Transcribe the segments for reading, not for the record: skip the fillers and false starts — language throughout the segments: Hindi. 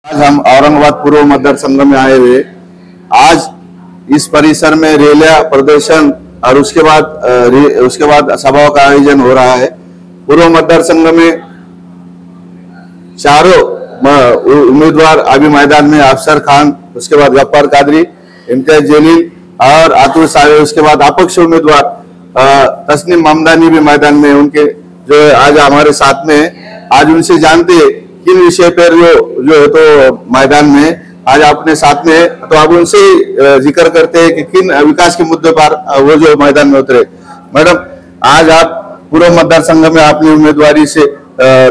आज हम औरंगाबाद पूर्व मतदार संघ में आए हुए आज इस परिसर में रैलियां प्रदर्शन और उसके बाद सभाओं का आयोजन हो रहा है। पूर्व मतदार संघ में चारों उम्मीदवार अभी मैदान में अफसर खान, उसके बाद गफ्फार कादरी, इम्तियाज जलील और अतुल सावे, उसके बाद अपक्ष उम्मीदवार तस्नीम ममदानी भी मैदान में उनके जो आज हमारे साथ में है। आज उनसे जानते हैं किन विषय पर जो है तो मैदान में आज अपने साथ में है, तो अब उनसे जिक्र करते हैं कि किन विकास के मुद्दे पर वो जो मैदान में उतरे। मैडम, आज आप पूर्व मतदार संघ में आपने उम्मीदवारी से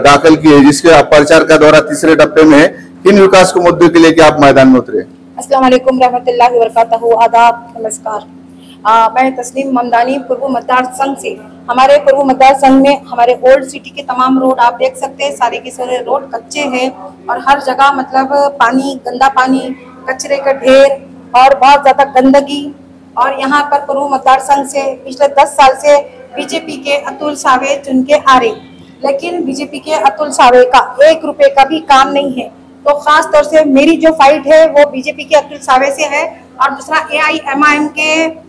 दाखिल की है, जिसके प्रचार का दौरा तीसरे टप्पे में है। किन विकास के मुद्दे के लेके आप मैदान में उतरे? अस्सलाम वालेकुम रहमतुल्लाहि व बरकातहू। आदाब, नमस्कार। मैं तस्नीम ममदानी पूर्व मतदार संघ से। हमारे पूर्व मतदार संघ में हमारे ओल्ड सिटी के तमाम रोड आप देख सकते हैं, सारे के सारे रोड कच्चे हैं और हर जगह मतलब पानी, गंदा पानी, कचरे का ढेर और बहुत ज्यादा गंदगी। और यहाँ पर पूर्व मतदार संघ से पिछले 10 साल से बीजेपी के अतुल सावे चुन के आ रहे, लेकिन बीजेपी के अतुल सावे का 1 रुपए का भी काम नहीं है। तो खास तौर से मेरी जो फाइट है वो बीजेपी के अतुल सावे से है और दूसरा AIMIM के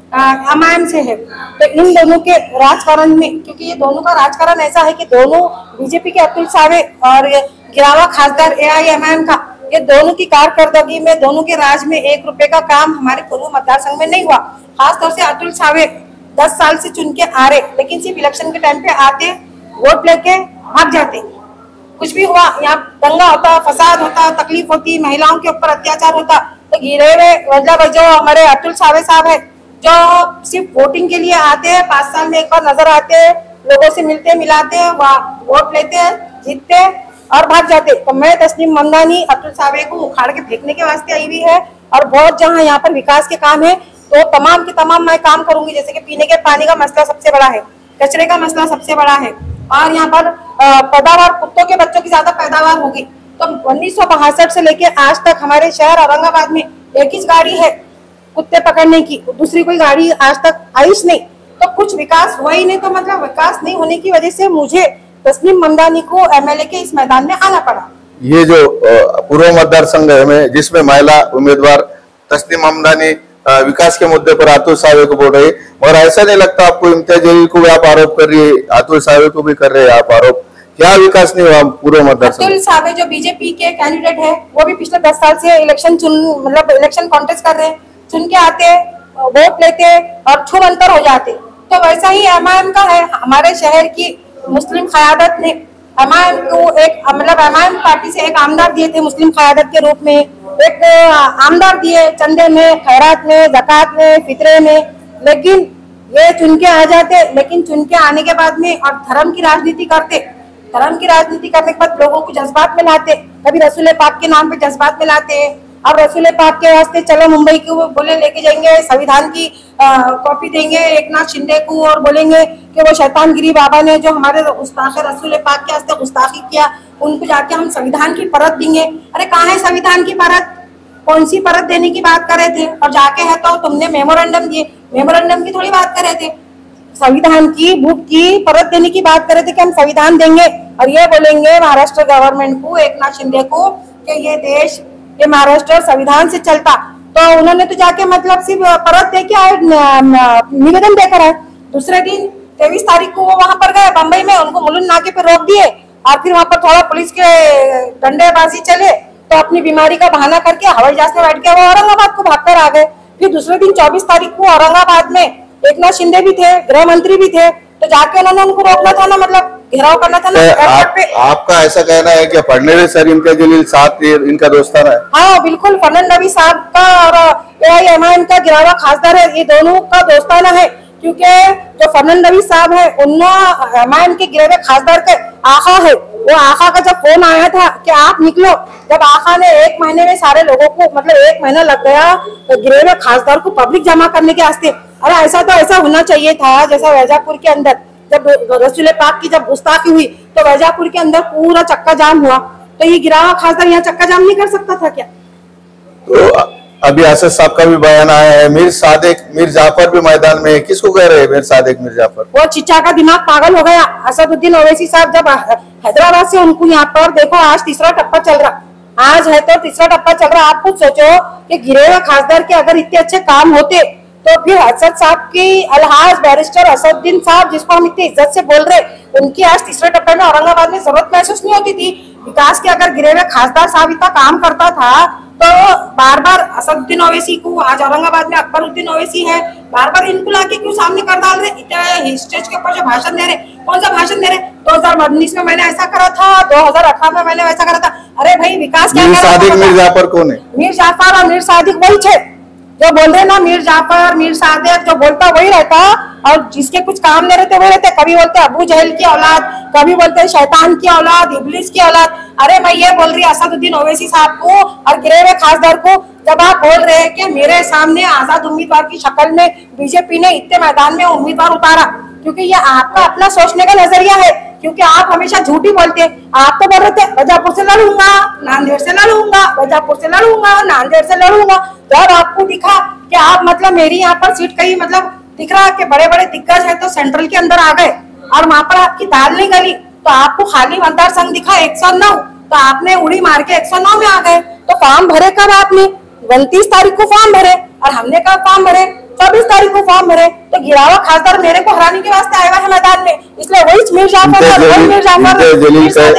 MIM से है। तो इन दोनों के राजकारण में, क्योंकि ये दोनों का राजकारण ऐसा है कि दोनों बीजेपी के अतुल सावे और गिरावा खासदार AIMIM का, ये दोनों की कारकर्दगी में, दोनों के राज में 1 रुपए का काम हमारे पूर्व मतदार संघ में नहीं हुआ। खास तौर से अतुल सावे 10 साल से चुन के आ रहे, लेकिन सिर्फ इलेक्शन के टाइम पे आते, वोट लेके भाग जाते। कुछ भी हुआ, यहाँ दंगा होता, फसाद होता, तकलीफ होती, महिलाओं के ऊपर अत्याचार होता, तो गिरे हुए मतलब जो हमारे अतुल सावे साहब है, जो सिर्फ वोटिंग के लिए आते हैं, 5 साल में एक बार नजर आते हैं, लोगों से मिलते मिलाते हैं, वोट लेते हैं, जीतते और भाग जाते। तो मैं तस्नीम ममदानी अतुल सावे को उखाड़ के फेंकने के वास्ते आई हुई है और बहुत जहाँ यहाँ पर विकास के काम है तो तमाम के तमाम मैं काम करूंगी। जैसे कि पीने के पानी का मसला सबसे बड़ा है, कचरे का मसला सबसे बड़ा है और यहाँ पर पैदावार, कुत्तों के बच्चों की ज्यादा पैदावार होगी। तो 1962 से लेके आज तक हमारे शहर औरंगाबाद में एक ही गाड़ी है कुत्ते पकड़ने की, दूसरी कोई गाड़ी आज तक आई नहीं। तो कुछ विकास हुआ ही नहीं। तो मतलब विकास नहीं होने की वजह से मुझे तस्नीम ममदानी को MLA के इस मैदान में आना पड़ा। ये जो पूर्व मतदार संघ है जिसमें महिला उम्मीदवार तस्नीम ममदानी विकास के मुद्दे पर अतुल सावे को बोल रही, और ऐसा नहीं लगता आपको इम्तियाज जलील को भी आप आरोप कर रही है, अतुल सावे को भी कर रहे हैं आप आरोप? क्या विकास नहीं हुआ पूर्व मतदार संघ? अतुल सावे जो बीजेपी के कैंडिडेट है वो भी पिछले 10 साल से इलेक्शन कॉन्टेस्ट कर रहे हैं, चुन के आते, वोट लेते और छुम अंतर हो जाते। तो वैसा ही MIM का है। हमारे शहर की मुस्लिम क़यादत ने MIM को एक MIM पार्टी से एक आमदार दिए थे, मुस्लिम क़यादत के रूप में एक आमदार दिए, चंदे में, खैरात में, ज़कात में, फितरे में, लेकिन ये चुन के आ जाते। लेकिन चुन के आने के बाद में और धर्म की राजनीति करते, धर्म की राजनीति करने के बाद लोगों को जज्बात में लाते, कभी रसूल पाक के नाम पे जज्बात में लाते और रसूल पाक के वास्ते चलो मुंबई को बोले लेके जाएंगे, संविधान की कॉपी देंगे एकनाथ शिंदे को और बोलेंगे कि वो शैतानगिरी बाबा ने जो हमारे गुस्ताख रसूल पाक के वास्ते गुस्ताखी किया, उनको जाके हम संविधान की परत देंगे। अरे कहाँ है संविधान की परत? कौन सी परत देने की बात कर रहे थे? और जाके है तो तुमने मेमोरेंडम दिए, मेमोरेंडम की थोड़ी बात कर रहे थे, संविधान की बुक की परत देने की बात कर रहे थे कि हम संविधान देंगे और ये बोलेंगे महाराष्ट्र गवर्नमेंट को, एकनाथ शिंदे को, कि ये देश, ये महाराष्ट्र संविधान से चलता। तो उन्होंने तो जाके मतलब सिर्फ परत दे के आए, निवेदन देकर आए। दूसरे दिन 23 तारीख को वो वहां पर गए बम्बई में, उनको मुलुंड नाके पे रोक दिए और फिर वहां पर थोड़ा पुलिस के डंडेबाजी चले तो अपनी बीमारी का बहाना करके हवाई जहाज में बैठ के वो औरंगाबाद को भागकर आ गए। फिर दूसरे दिन 24 तारीख को औरंगाबाद में एकनाथ शिंदे भी थे, गृह मंत्री भी थे, तो जाके उन्होंने उनको रोकना था ना, मतलब घेराव करना था ना एयरपोर्ट पे। आपका ऐसा कहना है कि फडणवीस सर इम्तियाज जलील साथ इनका दोस्ताना है? हाँ बिल्कुल, फडणवीस साहब का और AIMIM का गिरावा खासदार है, ये दोनों का दोस्ताना है। क्योंकि जो फडणवीस साहब है उन्होंने MIM के गिरे हुए खासदार के आका है, वो आका का जब फोन आया था कि आप निकलो, जब आका ने 1 महीने में सारे लोगों को, मतलब 1 महीना लग गया तो गिरे हुए खासदार को पब्लिक जमा करने के वास्ते। अरे ऐसा तो ऐसा होना चाहिए था जैसा वैजापुर के अंदर जब रसूल पाक की जब गुस्ताखी हुई तो वैजापुर के अंदर पूरा चक्का जाम हुआ, तो ये गिरावा खासदार यहाँ चक्का जाम नहीं कर सकता था क्या? तो अभी असद साहब का भी बयान आया है, मीर जाफर भी मैदान में, किसको कह रहे हैं मीर जाफर? वो चिच्चा का दिमाग पागल हो गया। असदुद्दीन ओवैसी साहब जब हैदराबाद से उनको यहाँ पर देखो, आज तीसरा टप्पा चल रहा, आज है तो तीसरा टप्पा चल रहा। आप खुद सोचो कि गिरे हुए खासदार के अगर इतने अच्छे काम होते तो फिर असद साहब की अलहाज बैरिस्टर असदुद्दीन साहब, जिसको हम इतनी इज्जत से बोल रहे, उनकी आज तीसरे टप्पे में औरंगाबाद में जरूरत महसूस नहीं होती थी विकास के। अगर गिरे हुए खासदार साहब इतना काम करता था तो बार बार असदुद्दीन ओवैसी को, आज औरंगाबाद में अकबरुद्दीन ओवैसी है, बार बार इनको लाके क्यों सामने कर डाल रहे? इतने स्टेज के ऊपर जो भाषण दे रहे, कौन सा भाषण दे रहे? 2019 में मैंने ऐसा करा था, 2018 में मैंने वैसा करा था। अरे भाई विकास क्या कर रहा है? मीर जाफर कौन है? मीर जाफर और मीर सादिक वही थे जो बोल रहे ना, मीर जाफर मीर सादिक जो बोलता वही रहता, और जिसके कुछ काम नहीं रहते वही रहते। कभी बोलते अबू जहल की औलाद, कभी बोलते शैतान की औलाद, इब्लिस की औलाद। अरे मैं ये बोल रही असदुद्दीन ओवैसी साहब को और गिरे हुए खासदार को, जब आप बोल रहे हैं कि मेरे सामने आजाद उम्मीदवार की शक्ल में बीजेपी ने इतने मैदान में उम्मीदवार उतारा, क्योंकि ये आपका अपना सोचने का नजरिया है, क्योंकि आप हमेशा झूठी बोलते हैं। आप तो बोल रहे थे वजापुर से लड़ूंगा, नांदेड़ से लड़ूंगा, वजापुर से लड़ूंगा, नांदेड़ से लड़ूंगा। जब आपको दिखा कि आप मतलब मेरी यहाँ पर सीट कहीं मतलब दिख रहा कि बड़े बड़े दिग्गज है तो सेंट्रल के अंदर आ गए और वहां पर आपकी दाल नहीं गली, तो आपको खाली मतदार संघ दिखा 109, तो आपने उड़ी मार के 109 में आ गए। तो फॉर्म भरे कब आपने? 29 तारीख को फॉर्म भरे, और हमने कब फॉर्म भरे? 24 तारीख को फॉर्म भरे। तो गिरावा खासदार मेरे को हराने के वास्ते आया है मैदान में, इसलिए वही मीर जाफर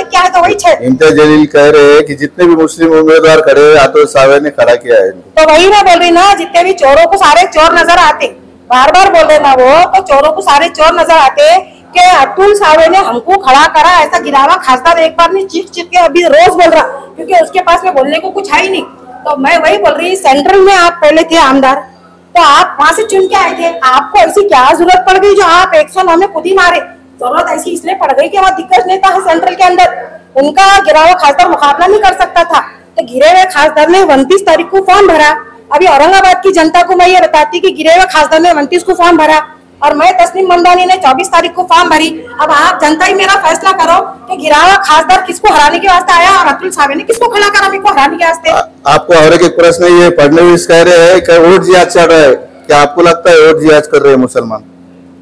क्या है तो वही है। इम्तियाज जलील कह रहे हैं कि जितने भी मुस्लिम उम्मीदवार खड़े हुए आतुल सावे ने खड़ा किया है। तो वही मैं बोल रही ना, जितने भी चोरों को सारे चोर नजर आते, बार बार बोल रहे ना वो, तो चोरों को सारे चोर नजर आते कि अतुल सावे ने हमको खड़ा करा। ऐसा गिरावा खासदार एक बार नहीं चीख चीख के अभी रोज बोल रहा, क्योंकि उसके पास में बोलने को कुछ है ही नहीं। तो मैं वही बोल रही, सेंट्रल में आप पहले थे आमदार, तो आप वहां से चुन के आए थे, आपको ऐसी क्या जरूरत पड़ गई जो आप 109 में खुद ही मारे? जरूरत ऐसी इसलिए पड़ गई कि वहाँ दिग्गज नेता है सेंट्रल के अंदर, उनका गिरावा खासदार मुकाबला नहीं कर सकता था। तो गिरे हुए खासदार ने 29 तारीख को फॉर्म भरा। अभी औरंगाबाद की जनता को मैं ये बताती कि गिरे हुए खासदार ने 29 को फॉर्म भरा और मैं तस्नीम ममदानी ने 24 तारीख को फॉर्म भरी। अब आप जनता ही मेरा फैसला करो कि गिरावा खासदार किसको हराने के वास्ते आया और अतुल सावे ने किसको खड़ा करा मेरे को हराने के वास्ते। आपको और एक प्रश्न ये फडणवीस कह रहे हैं कि वोट जिहाद चल रहा है, क्या आपको लगता है वोट जिहाद कर रहे हैं मुसलमान?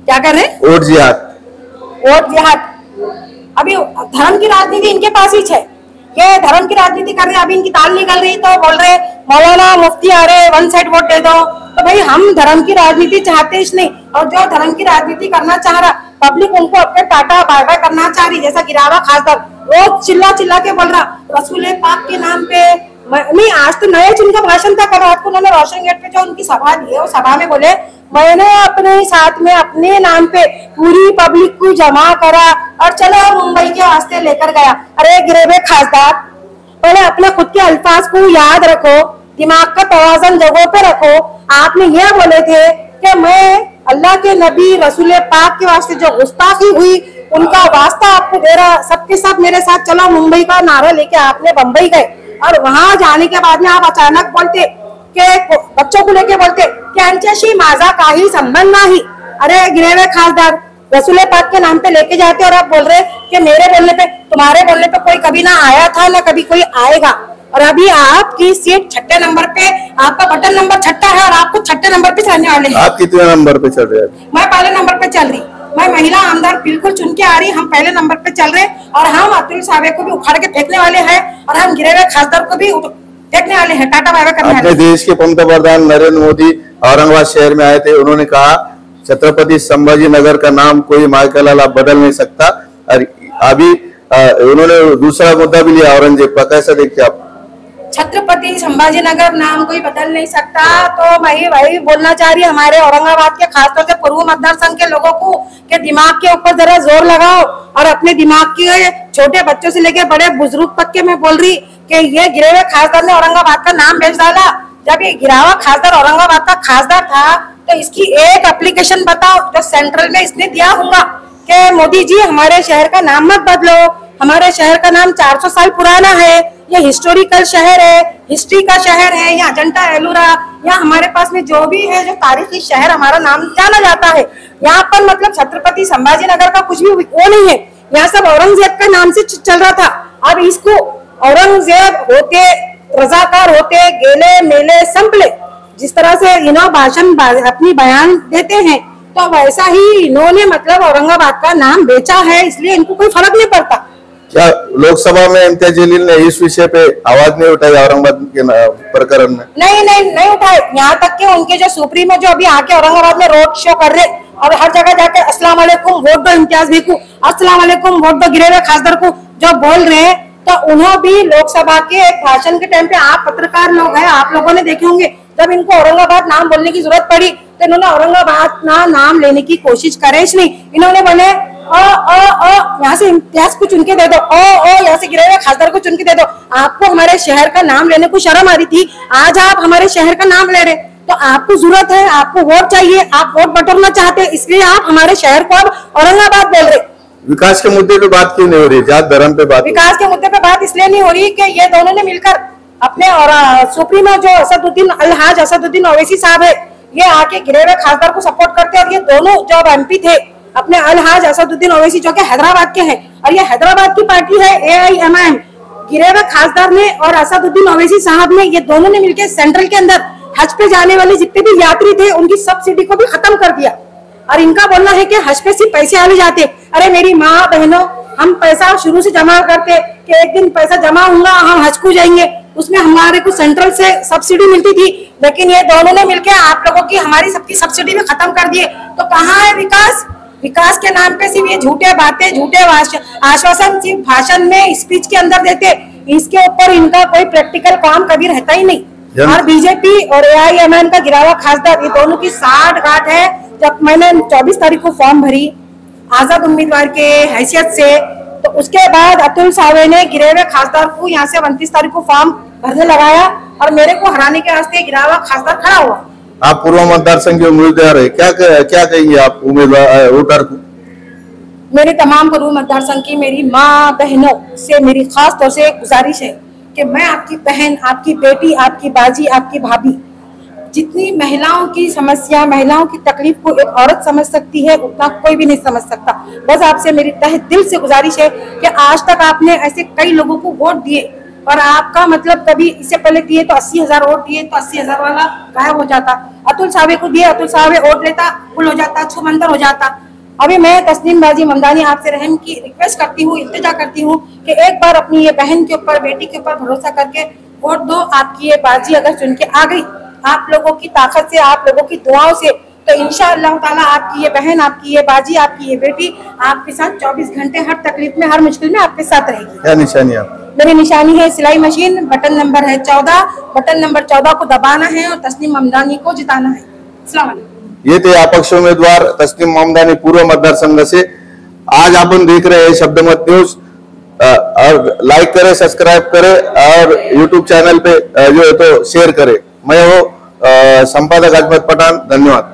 क्या कर रहे हैं? वोट जिहाद। वोट जिहाद अभी धर्म की राजनीति इनके पास ही है, ये धर्म की राजनीति कर रहे। अभी इनकी ताल निकल रही तो बोल रहे मौलाना मुफ्ती आ रहे वन साइड वोट दे दो। तो भाई हम धर्म की राजनीति चाहते ही नहीं, और जो धर्म की राजनीति करना चाह रहा पब्लिक उनको अपने टाटा बाय बाय करना चाह रही। जैसा गिरावा खासदार रोज चिल्ला चिल्ला के बोल रहा रसूल पाक के नाम पे। नहीं, आज तो नया जिनका भाषण था कल रात को उन्होंने रोशन गेट पे जो उनकी सभा दी है, वो सभा में बोले मैंने अपने साथ में अपने नाम पे पूरी पब्लिक को जमा करा और चलो मुंबई के वास्ते लेकर गया। अरे गिरेवे खासदार, पहले अपने खुद के अल्फाज को याद रखो, दिमाग का तवाज़न जगहों पे रखो। आपने ये बोले थे कि मैं अल्लाह के नबी रसूल पाक के वास्ते जो गुस्ताखी हुई उनका वास्ता आपको दे रहा, सबके साथ मेरे साथ चलो मुंबई का नारा लेके आपने बंबई गए, और वहां जाने के बाद में आप अचानक बोलते कि बच्चों को लेके बोलते कि अंचशी माझा काही संबंध नाही। अरे गिरेवे खासदार, रसूल पाक के नाम पे लेके जाते और आप बोल रहे कि मेरे बोलने पे तुम्हारे बोलने पे कोई कभी ना आया था ना कभी कोई आएगा। और अभी आपकी सीट 6 नंबर पे, आपका बटन नंबर 6 है और आपको 6 नंबर पे चलने वाले हैं। आप कितने नंबर पे चल रहे हैं? मैं पहले नंबर पे चल रही, मैं महिला आमदार बिल्कुल चुन के आ रही, हम पहले नंबर पे चल रहे और हम अतुल सावे को भी उखाड़ के फेंकने वाले हैं और हम गिरे हुए खासदार को भी फेंकने वाले हैं, टाटा बाय बाय करने वाले हैं। देश के पंतप्रधान नरेंद्र मोदी औरंगाबाद शहर में आए थे, उन्होंने कहा छत्रपति संभाजी नगर का नाम कोई माइकल बदल नहीं सकता। और अभी उन्होंने दूसरा मुद्दा भी लिया औरंगजेब का, कैसा देखते आप? छत्रपति संभाजी नगर नाम कोई बदल नहीं सकता, तो मैं वही बोलना चाह रही हमारे औरंगाबाद के खासतौर से पूर्व मतदार संघ के लोगों को कि दिमाग के ऊपर जरा जोर लगाओ और अपने दिमाग के छोटे बच्चों से लेके बड़े बुजुर्ग तक के मैं बोल रही कि ये गिरे हुए खासदार ने औरंगाबाद का नाम भेज डाला। जब ये गिरावा खासदार औरंगाबाद का खासदार था तो इसकी एक एप्लीकेशन बताओ जो सेंट्रल में इसने दिया होगा कि मोदी जी हमारे शहर का नाम मत बदलो, हमारे शहर का नाम 400 साल पुराना है, ये हिस्टोरिकल शहर है, हिस्ट्री का शहर है, या अजंता एलोरा या हमारे पास में जो भी है जो तारीखी शहर हमारा नाम जाना जाता है। यहाँ पर मतलब छत्रपति संभाजी नगर का कुछ भी वो नहीं है, यहाँ सब औरंगजेब का नाम से चल रहा था। अब इसको औरंगजेब होते, रजाकार होते, गेले मेले संपले, जिस तरह से इन्होंने भाषण अपनी बयान देते हैं तो वैसा ही इन्होंने मतलब औरंगाबाद का नाम बेचा है, इसलिए इनको कोई फर्क नहीं पड़ता। क्या लोकसभा में इम्तियाज जलील ने इस विषय पे आवाज नहीं उठाई औरंगाबाद के प्रकरण में? नहीं उठाए। यहाँ तक कि उनके जो सुप्रीमो जो अभी आके औरंगाबाद में रोड शो कर रहे और हर जगह जाके अस्सलाम वालेकुम वोट दो इम्तियाज भी को, अस्सलाम वालेकुम वोट दो गिरे हुए खासदार को जो बोल रहे हैं, तो उन्हें भी लोकसभा के एक भाषण के टाइम पे, आप पत्रकार लोग हैं, आप लोगों ने देखे होंगे, जब इनको औरंगाबाद नाम बोलने की जरूरत पड़ी तो इन्होंने औरंगाबाद नाम लेने की कोशिश करे नहीं। इन्होंने बोले यहाँ से इम्तियाज को चुन के दे दो, यहाँ से गिरे हुए खासदार को चुन के दे दो। आपको हमारे शहर का नाम लेने को शर्म आ रही थी, आज आप हमारे शहर का नाम ले रहे, तो आपको जरूरत है, आपको वोट चाहिए, आप वोट बटोरना चाहते हैं, इसलिए आप हमारे शहर को अब औरंगाबाद बोल रहे। विकास के मुद्दे पे बात क्यों नहीं हो रही? जात धर्म पे बात, विकास के मुद्दे पे बात इसलिए नहीं हो रही कि ये दोनों ने मिलकर अपने और सुप्रीमो जो अलहाज असदुद्दीन ओवैसी साहब है, ये आके गिरे हुए खासदार को सपोर्ट करते, और ये दोनों जो एमपी थे अपने अलहाज असदुद्दीन ओवैसी जो कि हैदराबाद के हैं, और ये हैदराबाद की पार्टी है AIMIM, गिरे हुए खासदार ने और असदुद्दीन ओवैसी साहब ने, ये दोनों ने मिलकर सेंट्रल के अंदर हज पे जाने वाले जितने भी यात्री थे उनकी सब्सिडी को भी खत्म कर दिया। और इनका बोलना है कि हज पे सिर्फ पैसे आने जाते। अरे मेरी माँ बहनों, हम पैसा शुरू से जमा करते कि एक दिन पैसा जमा होगा हम हज को जाएंगे, उसमें हमारे को सेंट्रल से सब्सिडी मिलती थी, लेकिन ये दोनों ने मिलकर आप लोगों की हमारी सबकी सब्सिडी भी खत्म कर दिए। तो कहाँ है विकास? विकास के नाम पे सिर्फ ये झूठे बातें, झूठे आश्वासन सिर्फ भाषण में, स्पीच के अंदर देते, इसके ऊपर इनका कोई प्रैक्टिकल काम कभी रहता ही नहीं। और बीजेपी और AIMIM का गिरा हुआ खासदार, ये दोनों की साठ गांठ है। जब मैंने 24 तारीख को फॉर्म भरी आजाद उम्मीदवार के हैसियत से, तो उसके बाद अतुल सावे ने गिरे हुए खासदार को यहाँ से 29 तारीख को फॉर्म भरने लगाया और मेरे को हराने के वास्ते गिरा हुआ खासदार खड़ा हुआ। आप पूर्व मतदार संघ के उम्मीदवार है, क्या कहेंगे आप उम्मीदवार वोटर को? मेरे तमाम पूर्व मतदार संघ की मेरी माँ बहनों से मेरी खास तौर से गुजारिश है कि मैं आपकी बहन, आपकी बेटी, आपकी बाजी, आपकी भाभी, जितनी महिलाओं की समस्या, महिलाओं की तकलीफ को एक औरत समझ सकती है, उतना कोई भी नहीं समझ सकता। बस आपसे मेरी तहे दिल से गुजारिश है कि आज तक आपने ऐसे कई लोगों को वोट दिए, और आपका मतलब कभी इससे पहले दिए तो 80,000 वोट दिए तो 80,000 वाला गायब हो जाता। अतुल सावे को दिए, अतुल सावे वोट लेता, फुल हो जाता, छुमंतर हो जाता। अभी मैं तस्नीम बाजी ममदानी आपसे रहम की रिक्वेस्ट करती हूँ, इल्तिजा करती हूँ कि एक बार अपनी ये बहन के ऊपर, बेटी के ऊपर भरोसा करके वोट दो। आपकी ये बाजी अगर चुन के आ गई, आप लोगों की ताकत से, आप लोगों की दुआओं से, तो इंशाअल्लाह ताला आपकी ये बहन, आपकी ये बाजी, आपकी ये बेटी आपके साथ 24 घंटे हर तकलीफ में, हर मुश्किल में आपके साथ रहेगी। क्या निशानी आप? मेरी निशानी है सिलाई मशीन, बटन नंबर है 14, बटन नंबर 14 को दबाना है और तस्नीम ममदानी को जिताना है। अस्सलाम वालेकुम। ये थे अपक्ष उम्मीदवार तस्नीम ममदानी पूर्व मतदार संघ से। आज अपन देख रहे हैं शब्दमत न्यूज, और लाइक करें, सब्सक्राइब करें और यूट्यूब चैनल पे जो है तो शेयर करें। मैं वो संपादक अजमत पठान, धन्यवाद।